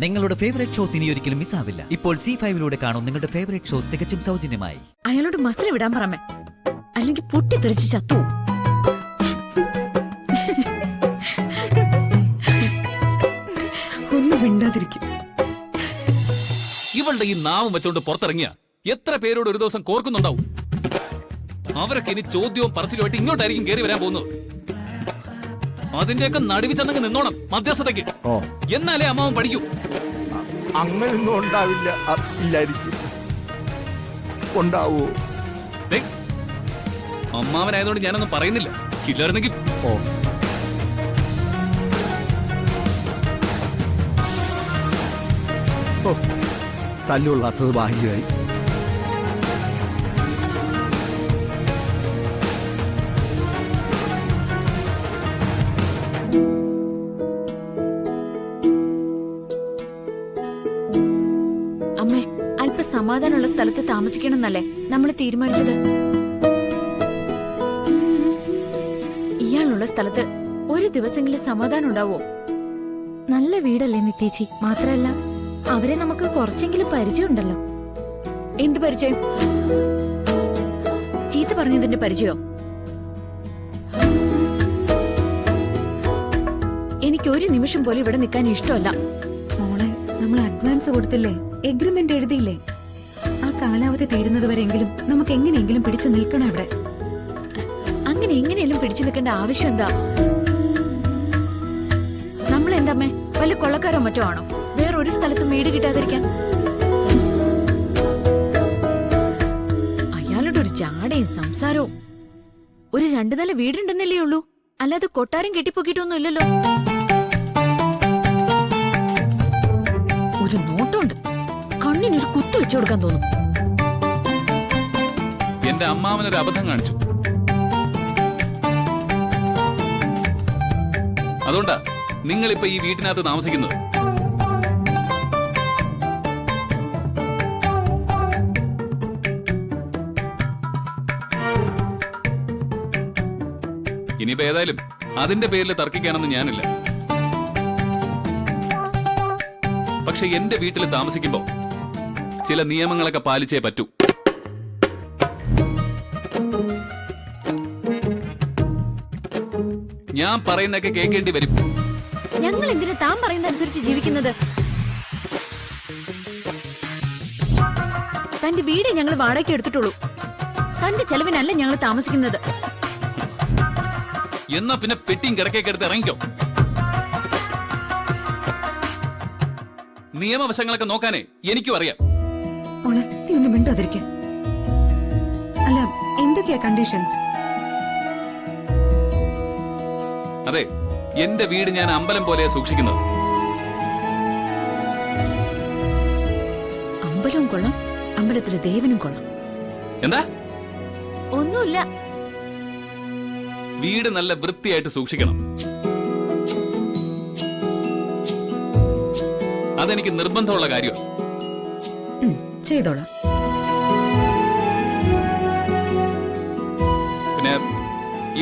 നിങ്ങളുടെ favourite shows ഇനി ഒരിക്കലും മിസ്സാവില്ല. ഇപ്പോൾ C5 കാണും നിങ്ങളുടെ ഫേവറേറ്റ് ഷോസ് തികച്ചും സൗജന്യമായി. അയാളോട് മസിൽ വിടാൻ പറമേ, അല്ലെങ്കിൽ പൊട്ടിത്തെറിച്ച് ചത്തു. ഒന്നും മിണ്ടാതിരിക്കും. ഇവളുടെ ഈ നാവും വെച്ചോണ്ട് പുറത്തിറങ്ങിയ എത്ര പേരോട് ഒരു ദിവസം കോർക്കുന്നുണ്ടാവും. അവരൊക്കെ ഇനി ചോദ്യവും പറച്ചിലുമായിട്ട് ഇങ്ങോട്ടായിരിക്കും കയറി വരാൻ പോകുന്നത്. അതിന്റെയൊക്കെ നടുവി ചെന്നങ്ങ് നിന്നോണം മധ്യസ്ഥതയ്ക്ക്. എന്നാലേ അമ്മാവൻ പഠിക്കൂ. അങ്ങനൊന്നും ഉണ്ടാവില്ല. ഇല്ലായിരിക്കും. ഉണ്ടാവോ? അമ്മാവനായതുകൊണ്ട് ഞാനൊന്നും പറയുന്നില്ല. ഇല്ലായിരുന്നെങ്കിൽ തല്ലുകൊള്ളാത്തത് ഭാഗ്യമായി. അമ്മേ, അല്പ സമാധാനമുള്ള സ്ഥലത്ത് താമസിക്കണം എന്നല്ലേ നമ്മൾ തീരുമാനിച്ചത്. ഇയാളുള്ള സ്ഥലത്ത് ഒരു ദിവസമെങ്കിലും സമാധാനം ഉണ്ടാവോ? നല്ല വീടല്ലേ നിത്യേച്ചി? മാത്രല്ല അവരെ നമുക്ക് കുറച്ചെങ്കിലും പരിചയമുണ്ടല്ലോ. എന്ത് പരിചയം? ചീത്ത പറഞ്ഞതിന്റെ പരിചയോ? എനിക്ക് ഒരു നിമിഷം പോലും ഇവിടെ നിൽക്കാൻ ഇഷ്ടമല്ല. മോളെ, നമ്മൾ അഡ്വാൻസ് കൊടുത്തില്ലേ, എഗ്രിമെന്റ് എഴുതിയില്ലേ? ആ കാലാവധി തീരുന്നതുവരെങ്കിലും നമുക്ക് എങ്ങനെയെങ്കിലും പിടിച്ചു നിൽക്കണം ഇവിടെ. അങ്ങനെ എങ്ങനെയെങ്കിലും പിടിച്ചു നിൽക്കേണ്ട ആവശ്യം എന്താ? നമ്മൾ എന്താമ്മേ വല്ല കൊള്ളക്കാരോ മറ്റോ ആണോ വേറൊരു സ്ഥലത്തും വീട് കിട്ടാതിരിക്കാൻ? അയാളുടെ ഒരു ജാടയും സംസാരവും. ഒരു 2 നില വീടുണ്ടെന്നല്ലേ ഉള്ളൂ, അല്ലാതെ കൊട്ടാരം കെട്ടിപ്പൊക്കിയിട്ടൊന്നും ഇല്ലല്ലോ. ഒരു നോട്ടമുണ്ട്, കണ്ണിനൊരു കുത്തു വെച്ചു കൊടുക്കാൻ തോന്നും. എന്റെ അമ്മാവനൊരു അബദ്ധം കാണിച്ചു. അതുകൊണ്ടാ നിങ്ങളിപ്പോ ഈ വീട്ടിനകത്ത് താമസിക്കുന്നത്. ഇനിയിപ്പോ ഏതായാലും അതിന്റെ പേരിൽ തർക്കിക്കാനൊന്നും ഞാനില്ല. പക്ഷെ എന്റെ വീട്ടിൽ താമസിക്കുമ്പോ ചില നിയമങ്ങളൊക്കെ പാലിച്ചേ പറ്റൂ. ഞാൻ പറയുന്നൊക്കെ കേൾക്കേണ്ടി വരും. ഞങ്ങൾ എന്തിനാ താൻ പറയുന്ന അനുസരിച്ച് ജീവിക്കുന്നത്? തന്റെ വീട് ഞങ്ങൾ വാടകയ്ക്ക് എടുത്തിട്ടുള്ളൂ. തന്റെ ചെലവിനല്ല ഞങ്ങൾ താമസിക്കുന്നത്. എന്നാ പിന്നെ പെട്ടിയും കിടക്കേക്ക് എടുത്ത് ഇറങ്ങിക്കോ. നിയമവശങ്ങളൊക്കെ നോക്കാനേ എനിക്കും അറിയാം. മോളെ, നീ ഒന്നും മിണ്ടാതിരിക്കാൻ. അല്ല, എന്തൊക്കെയാ കണ്ടീഷൻസ്? അതെ, എന്റെ വീട് ഞാൻ അമ്പലം പോലെയാ സൂക്ഷിക്കുന്നത്. അമ്പലവും കൊള്ളാം, അമ്പലത്തിലെ ദേവനും കൊള്ളാം. എന്താ? ഒന്നുമില്ല. വീട് നല്ല വൃത്തിയായിട്ട് സൂക്ഷിക്കണം. അതെനിക്ക് നിർബന്ധമുള്ള കാര്യമാണ്. ചെയ്തോളാം. പിന്നെ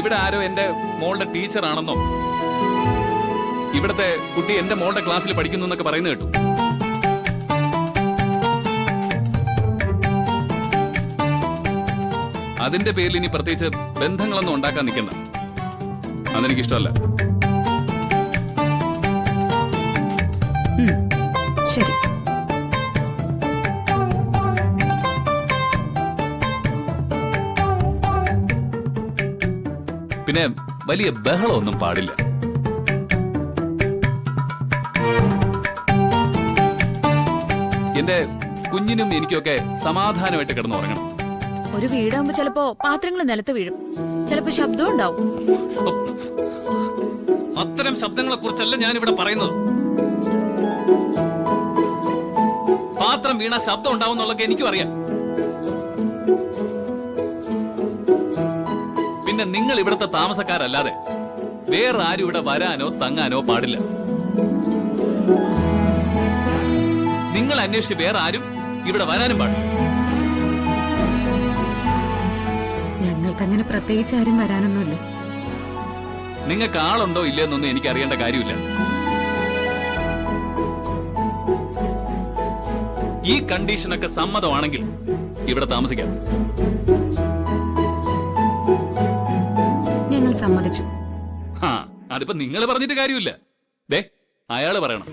ഇവിടെ ആരോ എന്റെ മോളുടെ ടീച്ചറാണെന്നോ ഇവിടത്തെ കുട്ടി എന്റെ മോളുടെ ക്ലാസ്സിൽ പഠിക്കുന്നു എന്നൊക്കെ പറയുന്നത് കേട്ടു. അതിന്റെ പേരിൽ ഇനി പ്രത്യേകിച്ച് ബന്ധങ്ങളൊന്നും ഉണ്ടാക്കാൻ നിൽക്കണ്ട. അതെനിക്കിഷ്ടമല്ല. ശരി. പിന്നെ വലിയ ബഹളമൊന്നും പാടില്ല. എന്റെ കുഞ്ഞിനും എനിക്കൊക്കെ സമാധാനമായിട്ട് കിടന്നു ഉറങ്ങണം. ഒരു വീടാകുമ്പോ ചിലപ്പോ പാത്രങ്ങൾ നിലത്ത് വീഴും, ചിലപ്പോ ശബ്ദവും ഉണ്ടാവും. അത്തരം ശബ്ദങ്ങളെ കുറിച്ചല്ല ഞാൻ ഇവിടെ പറയുന്നത്. പാത്രം വീണ ശബ്ദം ഉണ്ടാവുന്നുള്ളതൊക്കെ എനിക്കും അറിയാം. പിന്നെ നിങ്ങൾ ഇവിടുത്തെ താമസക്കാരല്ലാതെ വേറെ ആരും ഇവിടെ വരാനോ തങ്ങാനോ പാടില്ല. നിങ്ങൾ അന്വേഷിച്ച് വേറെ ആരും ഇവിടെ വരാനും പാടില്ല. ഞങ്ങൾക്കങ്ങനെ പ്രത്യേകിച്ച് ആരും വരാനൊന്നുമില്ല. നിങ്ങൾക്ക് ആളുണ്ടോ ഇല്ലെന്നൊന്നും എനിക്ക് അറിയേണ്ട കാര്യമില്ല. ഈ കണ്ടീഷനൊക്കെ സമ്മതമാണെങ്കിൽ ഇവിടെ താമസിക്കാം. ഞങ്ങൾ സമ്മതിച്ചു. ആ അതിപ്പോ നിങ്ങൾ പറഞ്ഞിട്ട് കാര്യമില്ല. ദേ അയാള് പറയണം.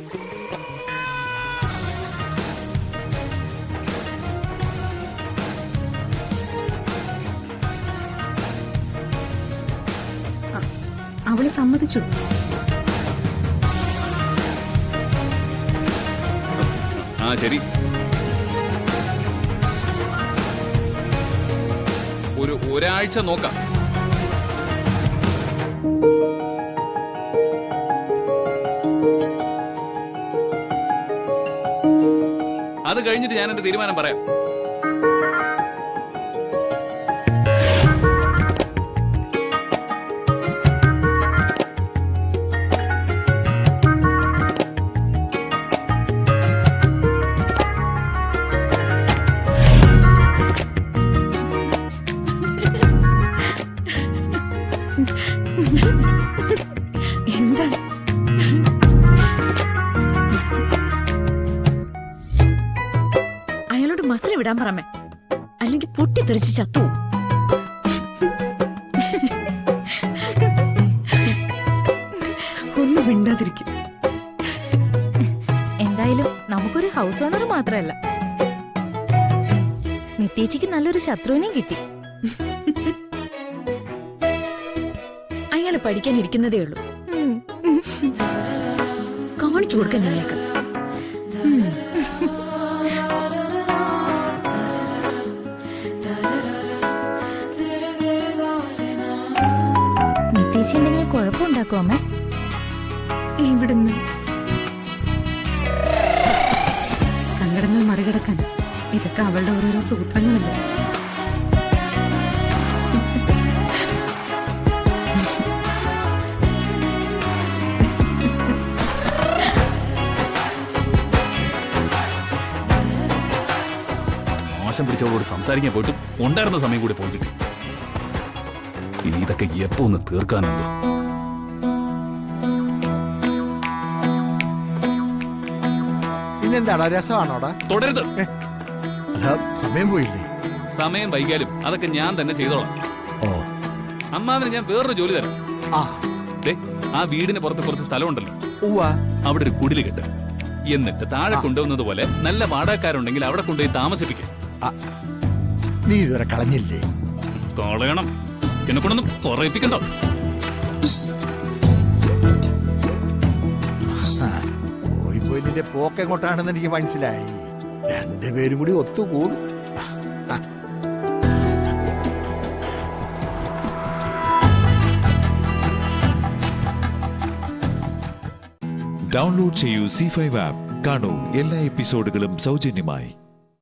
അവള് സമ്മതിച്ചു. ആ ശരി, ഒരാഴ്ച നോക്കാം. അത് കഴിഞ്ഞിട്ട് ഞാൻ എന്റെ തീരുമാനം പറയാം. എന്താ അയാളോട് മസിൽ വിടാൻ പറമേ, അല്ലെങ്കിൽ പൊട്ടിത്തെറിച്ച് ചത്തു. ഒന്നും മിണ്ടാതിരിക്കും. എന്തായാലും നമുക്കൊരു ഹൗസ് ഓണർ മാത്രമല്ല, നിത്യേച്ചിക്ക് നല്ലൊരു ശത്രുവിനെയും കിട്ടി. അയാള് പഠിക്കാൻ ഇരിക്കുന്നതേ ഉള്ളൂ. കാണിച്ചു കൊടുക്കാൻ ഞങ്ങൾക്ക്. നിത്യേച്ചി എന്തെങ്കിലും കുഴപ്പമുണ്ടാക്കോ അമ്മേ? ഇവിടുന്ന് സങ്കടങ്ങൾ മറികടക്കാൻ ഇതൊക്കെ അവളുടെ ഓരോരോ സൂത്രങ്ങളല്ലേ. മോശം പിടിച്ചവളോട് സംസാരിക്കാൻ പോയിട്ട് ഉണ്ടായിരുന്ന സമയം കൂടി പോയി കിട്ടി. ഇനി ഇതൊക്കെ എപ്പോ ഒന്ന് തീർക്കാനുണ്ടോ? പിന്നെന്താടാ, രസമാണോടാ? തുടരുത്. അല്ല, സമയം പോയില്ലേ? സമയം വൈകിയാലും അതൊക്കെ ഞാൻ തന്നെ ചെയ്തോളാം. ഓ, അമ്മാവിന് ഞാൻ വേറൊരു ജോലി തരാം. ആ, ദേ, ആ വീടിന് പുറത്ത് കുറച്ച് സ്ഥലമുണ്ടല്ലോ, ഉവ്വ. അവിടെ ഒരു കുടില് കെട്ട്. എന്നിട്ട് താഴെ കൊണ്ടുവന്നത് പോലെ നല്ല വാടകക്കാരുണ്ടെങ്കിൽ അവിടെ കൊണ്ടുപോയി താമസിപ്പിക്കും. ആ, നീ ഇതുവരെ കളഞ്ഞില്ലേ? കളയണം. എന്നെ കൊണ്ടൊന്നും കുറയിപ്പിക്കണ്ടോ? പോയി നിന്റെ പോക്കെങ്ങോട്ടാണെന്ന് എനിക്ക് മനസ്സിലായി. രണ്ടുപേരും കൂടി ഒത്തുകൂടും. ഡൗൺലോഡ് ചെയ്യൂ C5 ആപ്പ്. കാണൂ എല്ലാ എപ്പിസോഡുകളും സൗജന്യമായി.